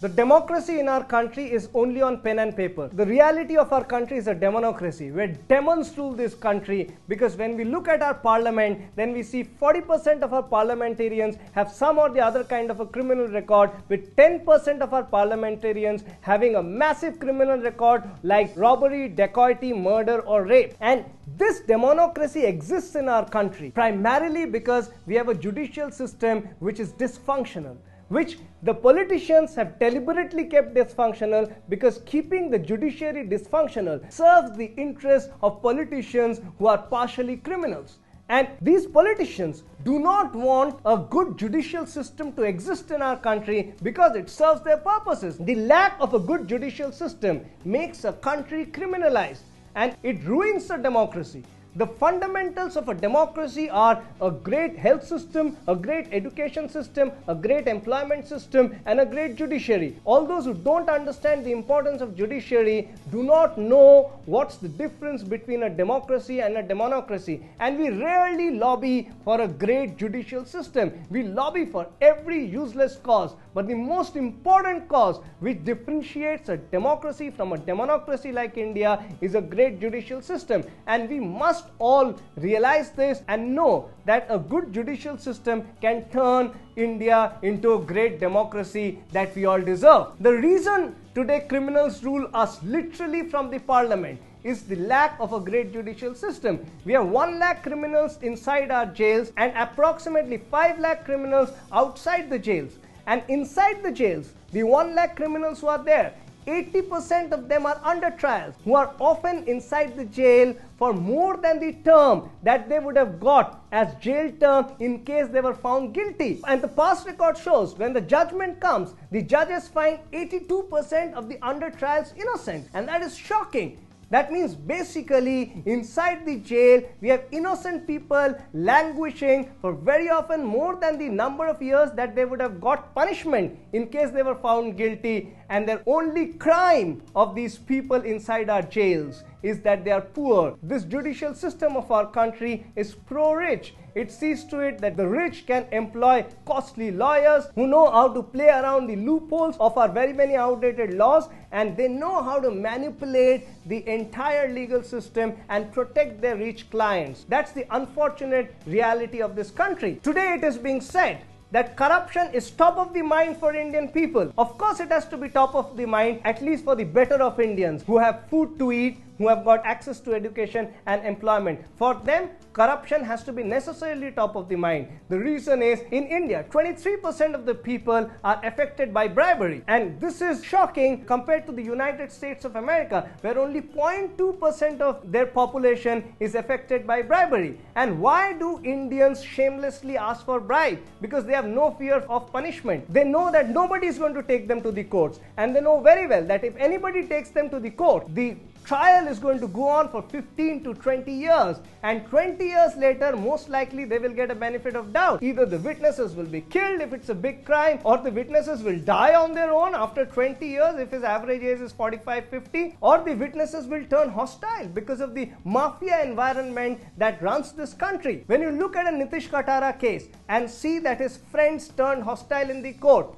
The democracy in our country is only on pen and paper. The reality of our country is a democracy, where demons rule this country, because when we look at our parliament, then we see 40% of our parliamentarians have some or the other kind of a criminal record, with 10% of our parliamentarians having a massive criminal record like robbery, dacoity, murder or rape. And this democracy exists in our country primarily because we have a judicial system which is dysfunctional, which the politicians have deliberately kept dysfunctional, because keeping the judiciary dysfunctional serves the interests of politicians who are partially criminals. And these politicians do not want a good judicial system to exist in our country because it serves their purposes. The lack of a good judicial system makes a country criminalized, and it ruins the democracy. The fundamentals of a democracy are a great health system, a great education system, a great employment system, and a great judiciary. All those who don't understand the importance of judiciary do not know what's the difference between a democracy and a demonocracy. And we rarely lobby for a great judicial system. We lobby for every useless cause. But the most important cause which differentiates a democracy from a demonocracy like India is a great judicial system. And we must all realize this and know that a good judicial system can turn India into a great democracy that we all deserve. The reason today criminals rule us literally from the parliament is the lack of a great judicial system. We have 1 lakh criminals inside our jails and approximately 5 lakh criminals outside the jails. And inside the jails, the 1 lakh criminals who are there, 80% of them are under trials, who are often inside the jail for more than the term that they would have got as jail term in case they were found guilty. And the past record shows when the judgment comes, the judges find 82% of the under trials innocent, and that is shocking. That means basically inside the jail we have innocent people languishing for very often more than the number of years that they would have got punishment in case they were found guilty, and their only crime of these people inside our jails is that they are poor. This judicial system of our country is pro-rich. It sees to it that the rich can employ costly lawyers who know how to play around the loopholes of our very many outdated laws, and they know how to manipulate the entire legal system and protect their rich clients. That's the unfortunate reality of this country. Today it is being said that corruption is top of the mind for Indian people. Of course it has to be top of the mind, at least for the better of Indians who have food to eat, who have got access to education and employment. For them, corruption has to be necessarily top of the mind. The reason is, in India, 23% of the people are affected by bribery. And this is shocking compared to the United States of America, where only 0.2% of their population is affected by bribery. And why do Indians shamelessly ask for bribe? Because they have no fear of punishment. They know that nobody is going to take them to the courts. And they know very well that if anybody takes them to the court, the trial is going to go on for 15 to 20 years, and 20 years later most likely they will get a benefit of doubt. Either the witnesses will be killed if it's a big crime, or the witnesses will die on their own after 20 years if his average age is 45-50, or the witnesses will turn hostile because of the mafia environment that runs this country. When you look at a Nitish Katara case and see that his friends turned hostile in the court,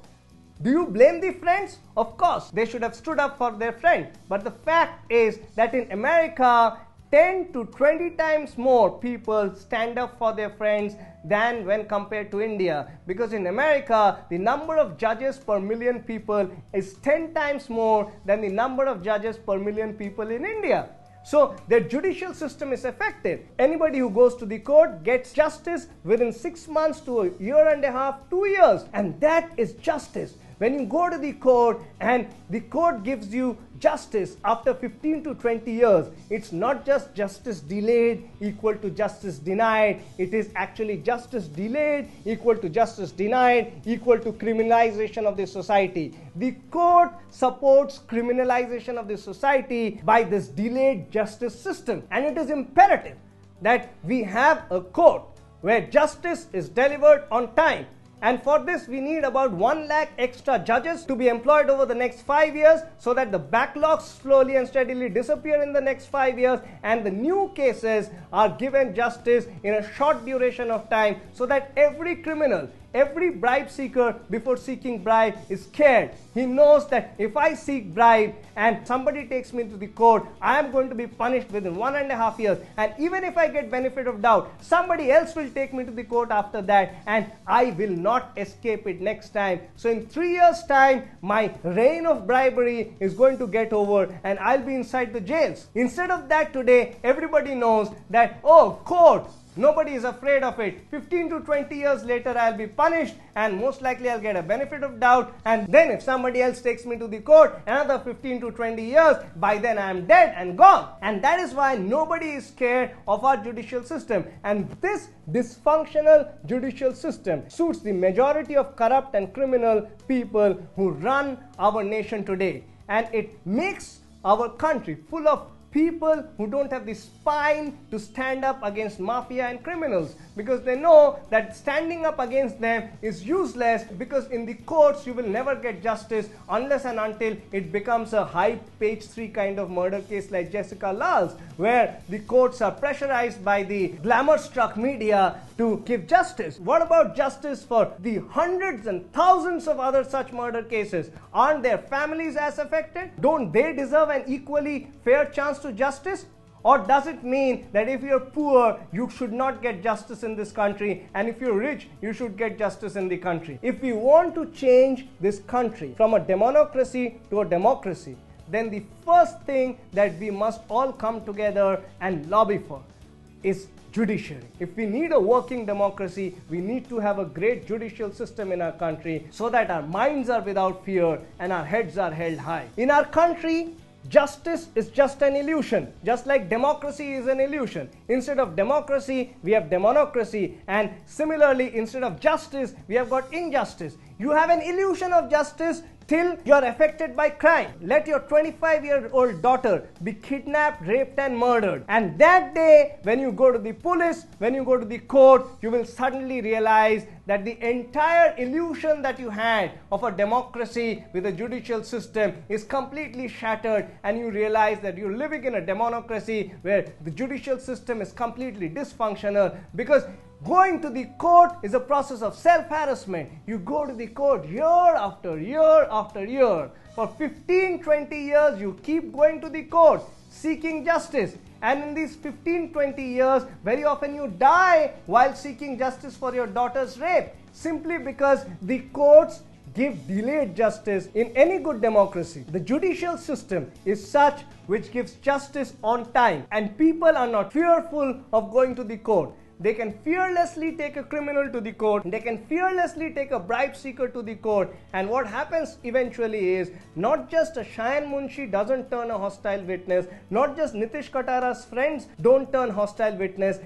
do you blame the friends? Of course, they should have stood up for their friend. But the fact is that in America, 10 to 20 times more people stand up for their friends than when compared to India. Because in America, the number of judges per million people is 10 times more than the number of judges per million people in India. So their judicial system is effective. Anybody who goes to the court gets justice within 6 months to a year and a half, 2 years. And that is justice. When you go to the court and the court gives you justice after 15 to 20 years, it's not just justice delayed equal to justice denied. It is actually justice delayed equal to justice denied equal to criminalization of the society. The court supports criminalization of the society by this delayed justice system. And it is imperative that we have a court where justice is delivered on time. And for this, we need about 1 lakh extra judges to be employed over the next 5 years, so that the backlogs slowly and steadily disappear in the next 5 years, and the new cases are given justice in a short duration of time, so that every criminal, every bribe seeker before seeking bribe is scared. He knows that if I seek bribe and somebody takes me to the court, I am going to be punished within 1.5 years. And even if I get benefit of doubt, somebody else will take me to the court after that and I will not escape it next time. So in 3 years' time, my reign of bribery is going to get over and I'll be inside the jails. Instead of that, today, everybody knows that, oh, court, nobody is afraid of it. 15 to 20 years later, I'll be punished and most likely I'll get a benefit of doubt. And then if somebody else takes me to the court, another 15 to 20 years, by then I am dead and gone. And that is why nobody is scared of our judicial system. And this dysfunctional judicial system suits the majority of corrupt and criminal people who run our nation today. And it makes our country full of people who don't have the spine to stand up against mafia and criminals, because they know that standing up against them is useless, because in the courts you will never get justice unless and until it becomes a high page 3 kind of murder case like Jessica Lal's, where the courts are pressurized by the glamour-struck media to give justice. What about justice for the hundreds and thousands of other such murder cases? Aren't their families as affected? Don't they deserve an equally fair chance to justice? Or does it mean that if you're poor, you should not get justice in this country, and if you're rich, you should get justice in the country? If we want to change this country from a democracy to a democracy, then the first thing that we must all come together and lobby for is judiciary. If we need a working democracy, we need to have a great judicial system in our country so that our minds are without fear and our heads are held high. In our country, justice is just an illusion, just like democracy is an illusion. Instead of democracy, we have demonocracy, and similarly, instead of justice, we have got injustice. You have an illusion of justice till you are affected by crime. Let your 25-year-old daughter be kidnapped, raped and murdered. And that day, when you go to the police, when you go to the court, you will suddenly realize that the entire illusion that you had of a democracy with a judicial system is completely shattered, and you realize that you're living in a democracy where the judicial system is completely dysfunctional, because going to the court is a process of self-harassment. You go to the court year after year after year. For 15-20 years, you keep going to the court seeking justice. And in these 15-20 years, very often you die while seeking justice for your daughter's rape, simply because the courts give delayed justice. In any good democracy, the judicial system is such which gives justice on time, and people are not fearful of going to the court. They can fearlessly take a criminal to the court. They can fearlessly take a bribe seeker to the court. And what happens eventually is, not just a Shayan Munshi doesn't turn a hostile witness, not just Nitish Katara's friends don't turn hostile witness.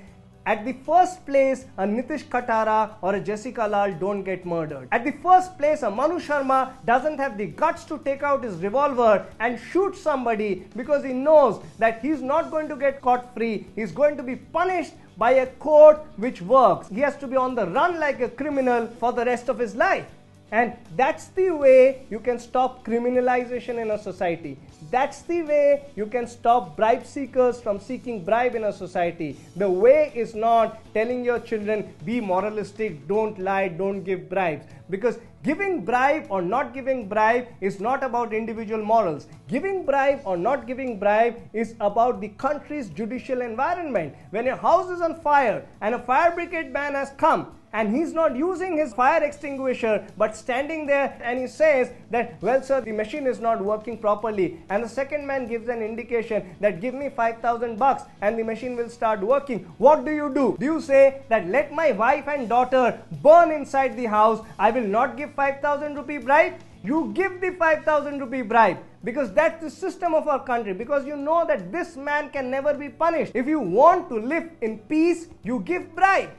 At the first place, a Nitish Katara or a Jessica Lal don't get murdered. At the first place, a Manu Sharma doesn't have the guts to take out his revolver and shoot somebody, because he knows that he's not going to get caught free. He's going to be punished by a court which works. He has to be on the run like a criminal for the rest of his life. And that's the way you can stop criminalization in a society. That's the way you can stop bribe seekers from seeking bribe in a society. The way is not telling your children, be moralistic, don't lie, don't give bribes. Because giving bribe or not giving bribe is not about individual morals. Giving bribe or not giving bribe is about the country's judicial environment. When your house is on fire and a fire brigade man has come, and he's not using his fire extinguisher but standing there, and he says that, well sir, the machine is not working properly, and the second man gives an indication that give me 5,000 bucks and the machine will start working. What do? Do you say that let my wife and daughter burn inside the house, I will not give 5,000 rupee bribe? You give the 5,000 rupee bribe, because that's the system of our country, because you know that this man can never be punished. If you want to live in peace, you give bribe.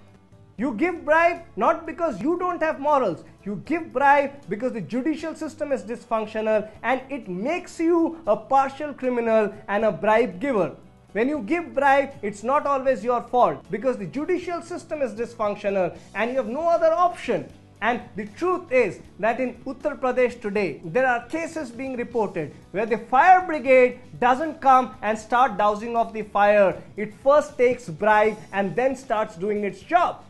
You give bribe not because you don't have morals. You give bribe because the judicial system is dysfunctional and it makes you a partial criminal and a bribe giver. When you give bribe, it's not always your fault, because the judicial system is dysfunctional and you have no other option. And the truth is that in Uttar Pradesh today, there are cases being reported where the fire brigade doesn't come and start dousing off the fire. It first takes bribe and then starts doing its job.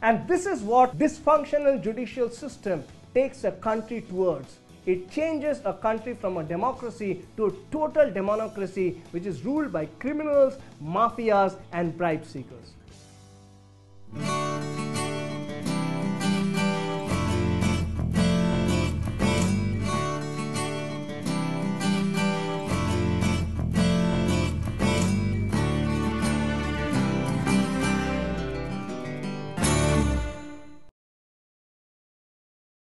And this is what dysfunctional judicial system takes a country towards. It changes a country from a democracy to a total democracy which is ruled by criminals, mafias, and bribe seekers.